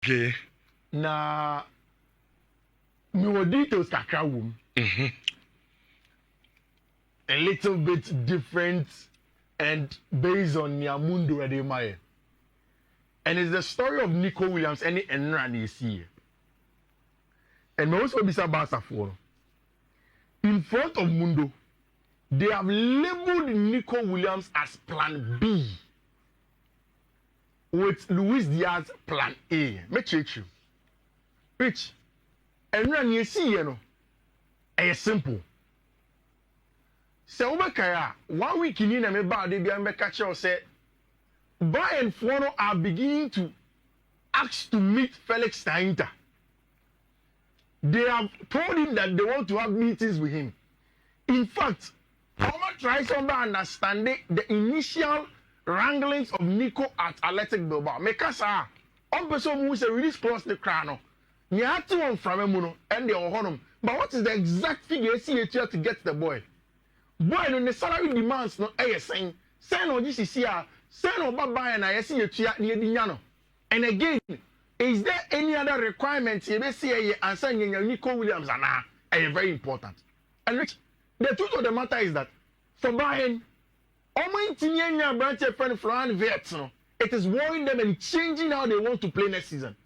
Okay. Na no details kakra wom. A little bit different and based on Nyamundo Edemaye. And it's the story of Nico Williams and Enran you see. And also Bisa Barca in front of Mundo, they have labeled Nico Williams as plan B with Luis Diaz plan A. Me check you. Rich, Enran you see, you know, it's simple. So Obakaya, 1 week in a bad day, I'm catch you say, Bayern Fono are beginning to ask to meet Felix Tainta. They have told him that they want to have meetings with him. In fact, Oma tries to understand the initial wranglings of Nico at Athletic Bilbao. Mekasa, one person who is a release clause the crown. You have to one from Emuno and the Ohonum. But what is the exact figure you to get the boy? Boy, no, the salary demands no saying, send on this here, send on Baba and I see you near the And again, is there any other requirement you may see and sending Nico Williams and very important? And Rich, the truth of the matter is that for Bayern, it is worrying them and changing how they want to play next season.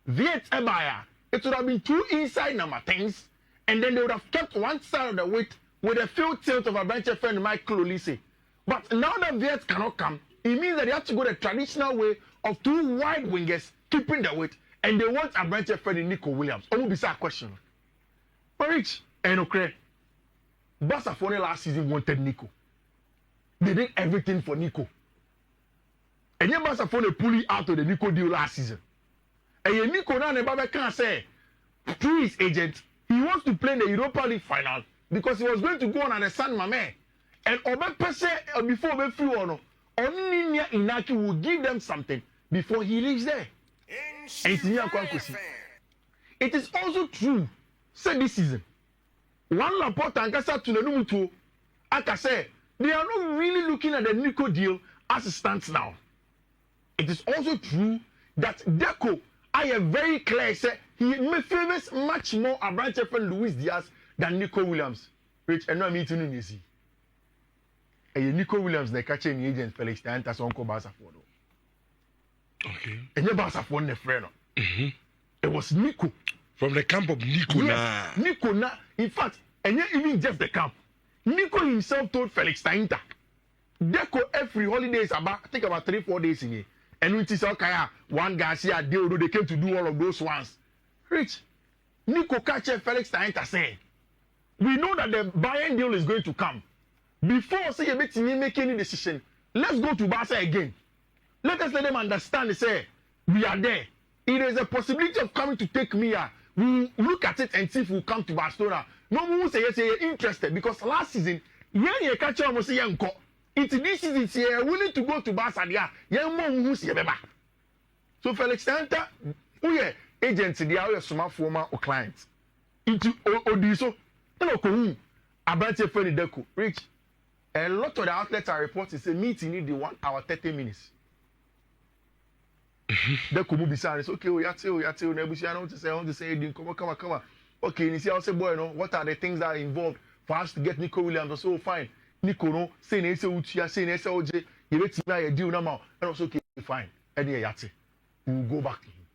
Viet Ebaya, it would have been two inside number 10s, and then they would have kept one side of the weight with a field tilt of a bench friend Mike Olise. But now that Viet cannot come, it means that they have to go the traditional way of two wide wingers keeping the weight, and they want a bench friend Nico Williams. Almost be a question. But Rich, and okay, Barcelona last season wanted Nico. They did everything for Nico. And then Barcelona pulled out of the Nico deal last season. And Nico now the can't say through his agent, he wants to play in the Europa League final because he was going to go on the San Mamé. And before Obefi only Inaki will give them something before he leaves there. It is also true, say this season. One Laporta and Kasa to the Numutu, I say, they are not really looking at the Nico deal as it stands now. It is also true that Deco, I am very clear, say he favors much more a branch of Luis Diaz than Nico Williams. Rich, and no meeting in easy. And Nico Williams, the catching agent Felix Tainta, so Uncle Barca for. Okay. And your Barca for the friend. It was Nico. From the camp of Nico. Yes, Nico na. In fact, and yet even just the camp. Nico himself told Felix Tainta, Deco every holiday is about, I think about 3-4 days in here. And when it's okay, one guy see a deal, they came to do all of those ones. Rich, Nico catcher Felix Tainta said, we know that the Bayern deal is going to come. Before say a bit make any decision, let's go to Barca again. Let us let them understand. They say we are there. It is a possibility of coming to take me here. We look at it and see if we come to Barcelona. No one will say yes, you're interested because last season, you catch almost say uncle. It's this season, you're willing to go to Barcelona. You're more who see So Felix Tainta, who are agents, they are smart former or clients. Into Odiso, no, about your friend Deco, Rich. A lot of the outlets are reporting say meeting need the 1 hour 30 minutes. Deco will be saying, okay, we are till, Nebuchadnezzar, I want to say, come on. Okay, you see, I'll say, boy, no, what are the things that are involved for us to get Nico Williams? So fine. Nico, no, say, Uchia, say, OJ, you let me deal now. And also, okay, fine. And yeah, we'll go back to him.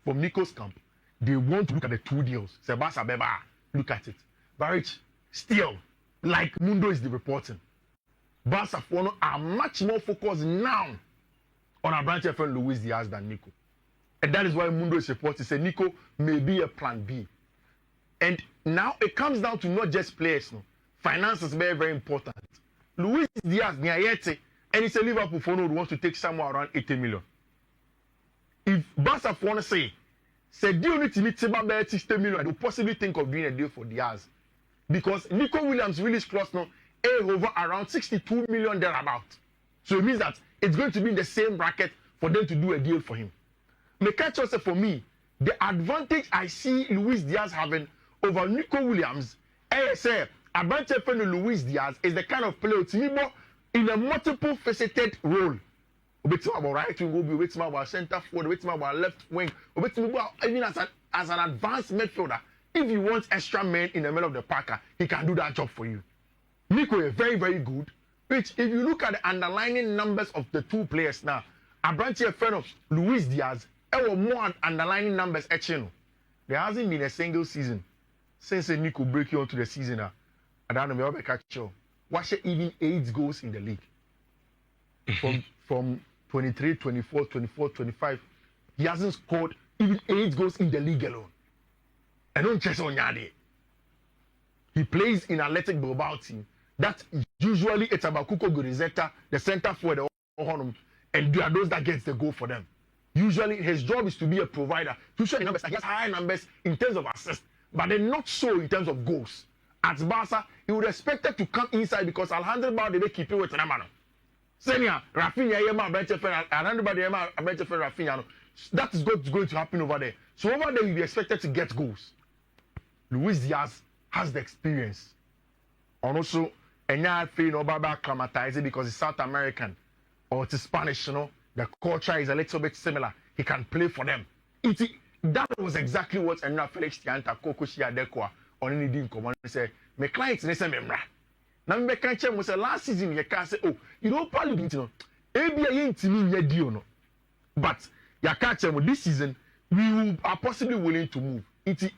From Nico's camp, they want to look at the two deals. Sebasa Beba, look at it. But Rich, still, like Mundo is the reporting, Barca are much more focused now on our branch friend Luis Diaz than Nico. And that is why Mundo is reporting, say Nico may be a plan B. And now it comes down to not just players, no. Finance is very, very important. Luis Diaz, and it's a Liverpool phone who wants to take somewhere around 80 million. If Barca want to say deal need to meet 60 million, I would possibly think of doing a deal for Diaz. Because Nico Williams release clause now over around 62 million thereabout. So it means that it's going to be in the same bracket for them to do a deal for him. Mekacho said for me, the advantage I see Luis Diaz having over Nico Williams, say a branch friend Luis Diaz is the kind of player to me in a multiple faceted role. Obetima about right wing, obetima about center forward, obetima about left wing, obetima about even as an advanced midfielder. If you want extra men in the middle of the park, he can do that job for you. Nico is very, very good. Which, if you look at the underlying numbers of the two players now, Abranche friend of Luis Diaz, there more underlying numbers etching. There hasn't been a single season since Nico break you onto the season. I don't know, catch you. Watch even 8 goals in the league. From 23, 24, 24, 25. He hasn't scored even 8 goals in the league alone. And don't chase on Yadi. He plays in Athletic Bilbao team. That usually it's about Kuko Gorizeta, the center forward, and they are those that gets the goal for them. Usually his job is to be a provider. Usually numbers, he has higher numbers in terms of assists, but they're not so in terms of goals. At Barca, he would expect it to come inside because Alejandro Balde they keep it with Namano. Senior, Rafinha, Yema, Benchefen, Alejandro Balde, Yema, Benchefen, Rafinha. That is going to happen over there. So over there, you'll be expected to get goals. Luis Diaz has the experience. And also, and I feel no baba acclimatized because he's South American or it's Spanish, you know. The culture is a little bit similar. He can play for them. That was exactly what Enra Felix Tianta Koko Shiadekwa on any deal command said. My clients ne say memra. Now me can check was last season you can say, oh, you don't probably be no. Maybe I ain't me deal no. But you can't tell me this season we are possibly willing to move.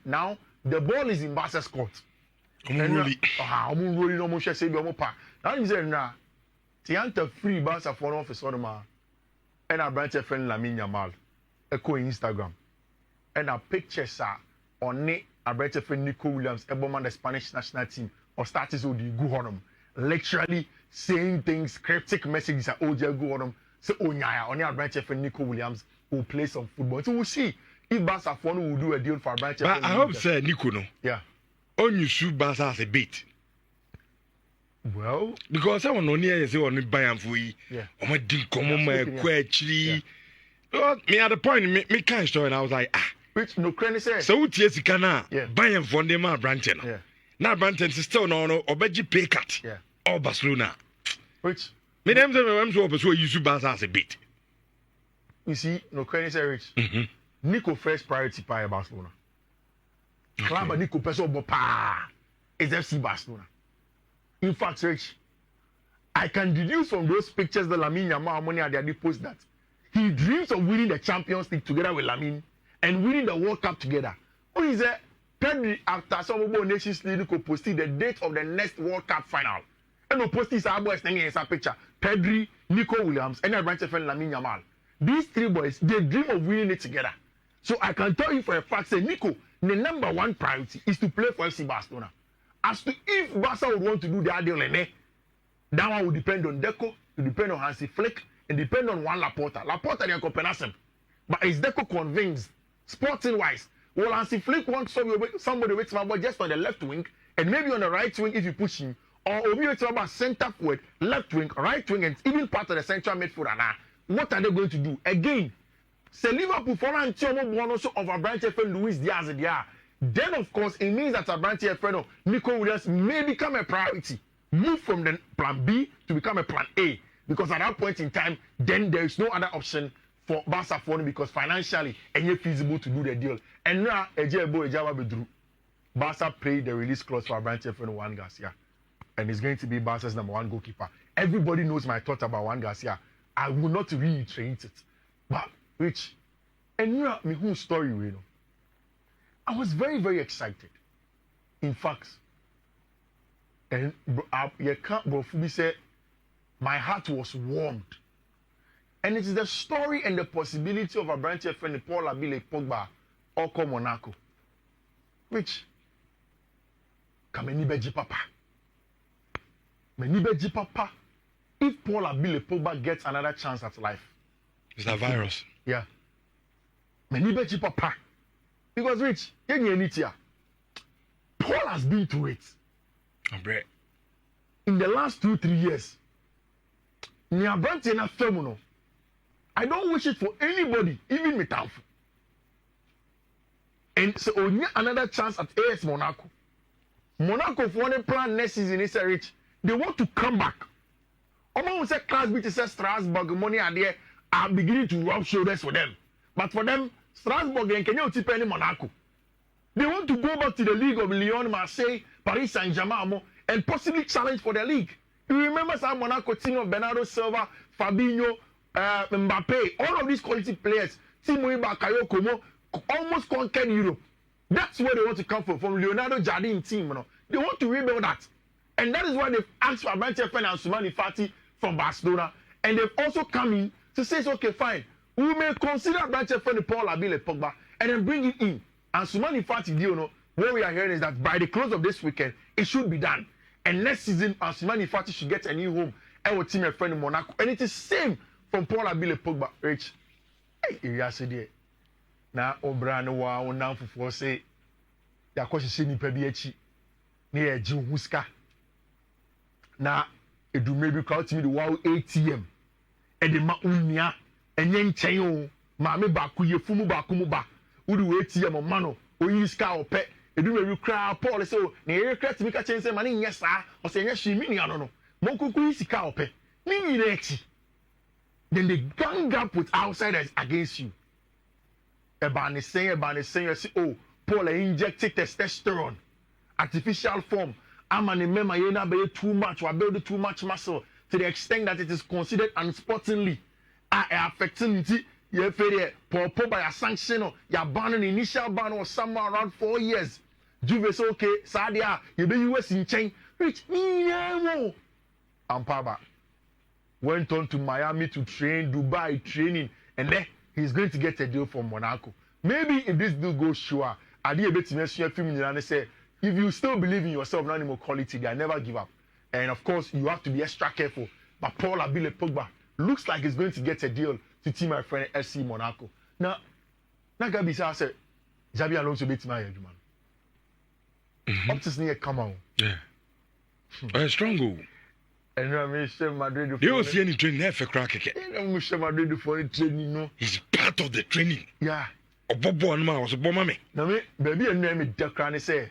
Now the ball is in Barca's court. Really? I'm rolling no more say be pa. Now you say na Tianta free Barca for no office on ma. And I branch a friend Lamine Yamal. Echo Instagram. And a pictures are on it. I branch a friend Nico Williams, Eboman the Spanish national team, or status of the Guhonum. Literally saying things, cryptic messages at OJ Guhonum. So Onyaya, only a branch a friend Nico Williams will play some football. So we'll see if Barca will do a deal for a branch. But I hope say Nico no. Yeah. On you shoot Barca as a bait. Well, because I want to say on Bayern for you. Yeah. I'm a ding come on my actually. Me at the point me can't story and I was like which no credit say. So what yes you can yeah. Bayern for them branching. Yeah. Now branching still no obeji pay cut. Yeah. Or Barcelona. Which me them say I'm so you shoot Barca as a bait. You see, no credit say rich. Nico first priority by Barcelona. Okay. Club Nico person bopa is FC Barcelona. In fact, Rich, I can deduce from those pictures that Lamine Yamal money at the post that he dreams of winning the Champions League together with Lamine and winning the World Cup together. What is that? Pedri after some of Nations League could post the date of the next World Cup final. And no post this boys standing in some picture. Pedri, Nico Williams, and a branch of Lamine Yamal. These 3 boys, they dream of winning it together. So I can tell you for a fact, say Nico, the number 1 priority is to play for FC Barcelona. As to if Barca would want to do their deal, that one will depend on Deco, it will depend on Hansi Flick, and depend on Juan Laporta. Laporta, they are Copenhagen. But is Deco convinced, sporting-wise, well, Hansi Flick wants somebody with my boy just on the left wing, and maybe on the right wing if you push him, or maybe it's about center forward, left wing, right wing, and even part of the central midfielder. Now, what are they going to do? Again, say Liverpool for also of a branch of Luis Diaz, then of course it means that a branch of Nico Williams may become a priority. Move from the plan B to become a plan A. Because at that point in time, then there is no other option for Barca for him because financially it's feasible to do the deal. And now Barca paid the release clause for a branch of Juan Garcia. And it's going to be Barca's number 1 goalkeeper. Everybody knows my thought about Juan Garcia. I will not reiterate it. But Rich, and you know me whose story we know. I was very, very excited. In fact, and you can't believe say my heart was warmed. And it is the story and the possibility of a branch of friend Paul Abile Pogba or Monaco. Which Kamenibeji Papa. Menibeji Papa. If Paul Abile Pogba gets another chance at life. It's a virus. Yeah. Menibeji Papa. Because Rich, Paul has been through it. In the last 2-3 years, I don't wish it for anybody, even Metamfo. And so another chance at AS Monaco. Monaco for one plan next season is Rich. They want to come back. Omo say class B to say Strasbourg money are there are beginning to rub shoulders for them. But for them, Strasbourg and Kenya Utipeni Monaco. They want to go back to the league of Lyon, Marseille, Paris Saint-Germain, and possibly challenge for the league. You remember some Monaco team of Bernardo Silva, Fabinho, Mbappe, all of these quality players, Timo Bakayoko, Komo, almost conquered Europe. That's where they want to come from Leonardo Jardim team. You know? They want to rebuild that. And that is why they've asked for Abrante Fen and Soumani Fati from Barcelona. And they've also come in to say, okay, fine, we may consider Abrante Fen and Paul Abile Pogba and then bring it in. And Soumani Fati, you know, what we are hearing is that by the close of this weekend, it should be done. And next season, Soumani Fati should get a new home. And with team a friend in Monaco. And it is same from Paul Abile Pogba. Rich, hey, you said it. Now, Obrano wa now for say, ya kwasi se nipa bi achi na ya ji huska na edu maybe crowd me the wow ATM e de ma unia enye nchen o ma me ba ku ye fumu ba ku mu ba udi ATM ma no oyi ska ope edu maybe crowd Paul say na ye credit me ka chen say ma ne nya sa o say nya hwi mi nia no mo kuku yi sika ope ni nyina echi then they gang up with outsiders against you. Ebani saying, say, oh, Paul injected testosterone, artificial form. I'm an member, you know, too much, or build too much muscle to the extent that it is considered unsportingly affecting your failure. Paul by a sanction, your ban an initial ban or somewhere around 4 years. Juve say, okay, Sadia, you be US in chain, which Ampaba went on to Miami to train, Dubai training, and then he's going to get a deal from Monaco. Maybe if this deal goes sure, I did a bit to mention a few minutes and say, if you still believe in yourself, not more quality, they never give up. And of course, you have to be extra careful. But Paul Abile Pogba looks like he's going to get a deal to team my friend FC Monaco. Now Gabi said, Xabi Alonso beat my man. Up to sneak come on. Yeah. Strong goal. And I mean, Madrid. You don't see any training there for crack. Madrid for training, no. He's part of the training. Yeah. Bobo and man was a bomb me. Now, baby, and name it Declan say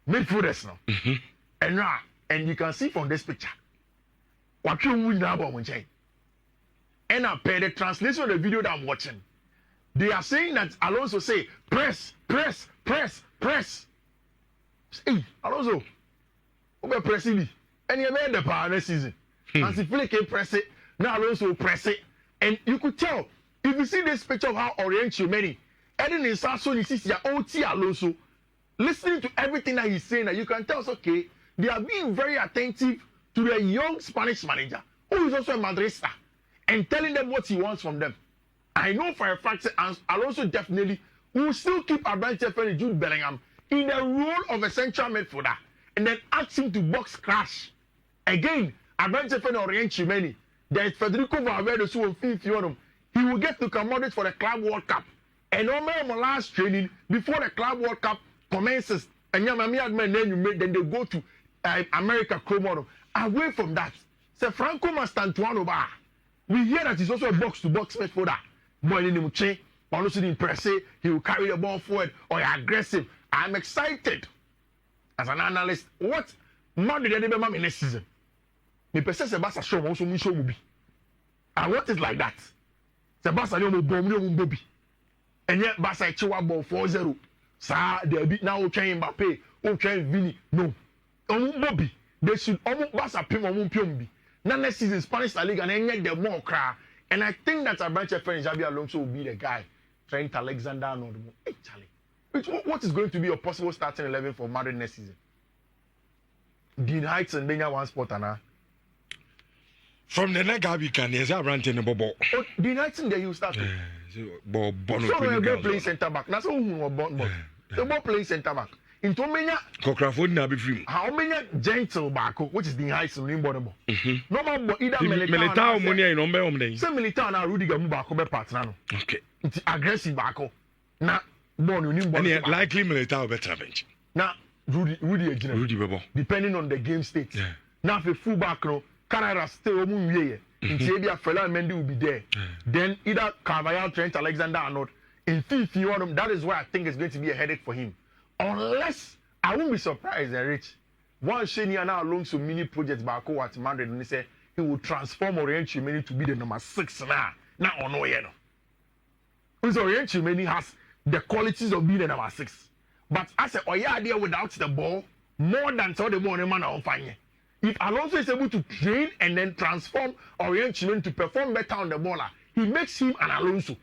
midfielders now. And you can see from this picture what you win now about one chain. And I pay the translation of the video that I'm watching. They are saying that Alonso say press. Hey, Alonso, we're pressing. And you made the power next season. As if Flick can press it, now Alonso press it. And you could tell, if you see this picture of how Orient Chumeni, Eden is also you see OT Alonso, listening to everything that he's saying, that you can tell, okay, they are being very attentive to the young Spanish manager, who is also a Madrista, and telling them what he wants from them. I know for a fact that Alonso definitely will still keep Abrante Fen and Jude Bellingham in the role of a central midfielder, and then ask him to box crash. Again, Abrante Fen Orient Chumeni, there is Federico Valverde who will feel he will get to commodity for the Club World Cup. And on my last training, before the Club World Cup commences, and then they go to America, away from that. So Franco Mastantuano Bar. We hear that he's also a box-to-box midfielder. He will carry the ball forward or aggressive. I'm excited as an analyst. What Madrid did they make next season? Me pese Sebastian show also me show be. I want it like that. Sebastian no bomb no Bobby. And yet Barca chiwa ball 4-0. Sa they beat now train Mbappe, train Vini. No. Bobby. They should almost Barca pim bi. Now next season Spanish La Liga and then the more cry. And I think that Abrante Fen Xabi Alonso will be the guy. Trent Alexander-Arnold. Hey Charlie. What is going to be a possible starting 11 for Madrid next season? Dean Heights and Benya one spot and from the Gabi can there's a rant in the bubble. Oh, Dean Heights in there you start. So we're playing centre back. That's all we want. The ball playing centre back. Into Menya Cochraford na be free. How many gentle back, which is Dean Heights in Limbo. No more either Militao money in Ombe. Some Militao now Rudiger Mubako be partner. Okay. It's aggressive back. Now born you likely Militao better bench. Now Rudy Bebo. Depending on the game state. Yeah. Now for full back no Canada stay omu wiye. Ntibia Fela Mendy will be there. Then either Carvajal, Trent Alexander-Arnold in Fifi one of them. That is why I think it's going to be a headache for him. Unless I won't be surprised, Rich. One Shania now Alonso mini project back at Madrid and he said he will transform Orient Chumeni to be the number 6 now. na ono ye no. So Orion Chimeni has the qualities of being a number 6. But as a Oyade without the ball, more than so the ball man on fire. If Alonso is able to train and then transform Orion Chimeni to perform better on the ball, he makes him an Alonso.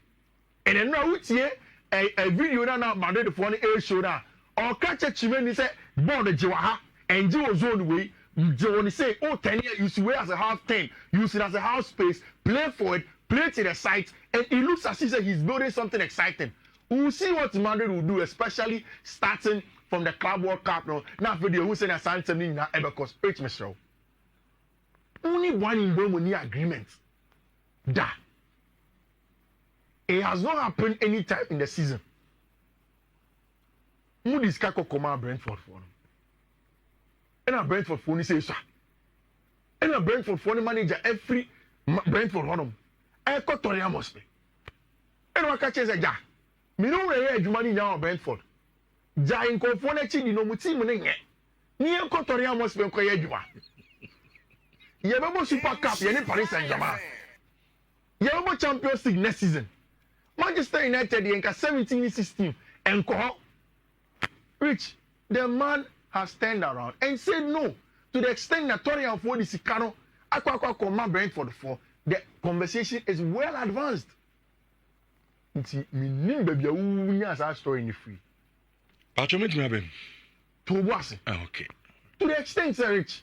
And then now it's here a video now Madrid for the air show now. Or catch a Chimeni say ball the Jiwaha and Jiwa zone way. When say, 10 years, you see where as a half 10, use it as a half space, play forward, play to the side, and it looks as if he's building something exciting. We'll see what Madrid will do, especially starting from the Club World Cup. Now, video who said that something now ever cost H. Mistral. Only one in Bomoni agreement. That it has not happened any time in the season. Moody's Kako Koma Brentford for him. And a Brentford phone say, sir. And a Brentford phone manager every Brentford honum. I got Toria must be. And what catches a ja. Me no way you money now Brentford. Ja in conformity no muti munenge. Ni en Toria must be koye juma. Ye be Super Cup ye ni Paris Saint-Germain. Ye be Champions League next season. Manchester United ye 17-16 and ko Rich, the man has turned around and said no to the extent that Tony and Ford is Sicano, Aqua command Brentford for the conversation is well advanced. It's me baby who has our story in the free. But you mean to have him? To was okay. To the extent, Rich,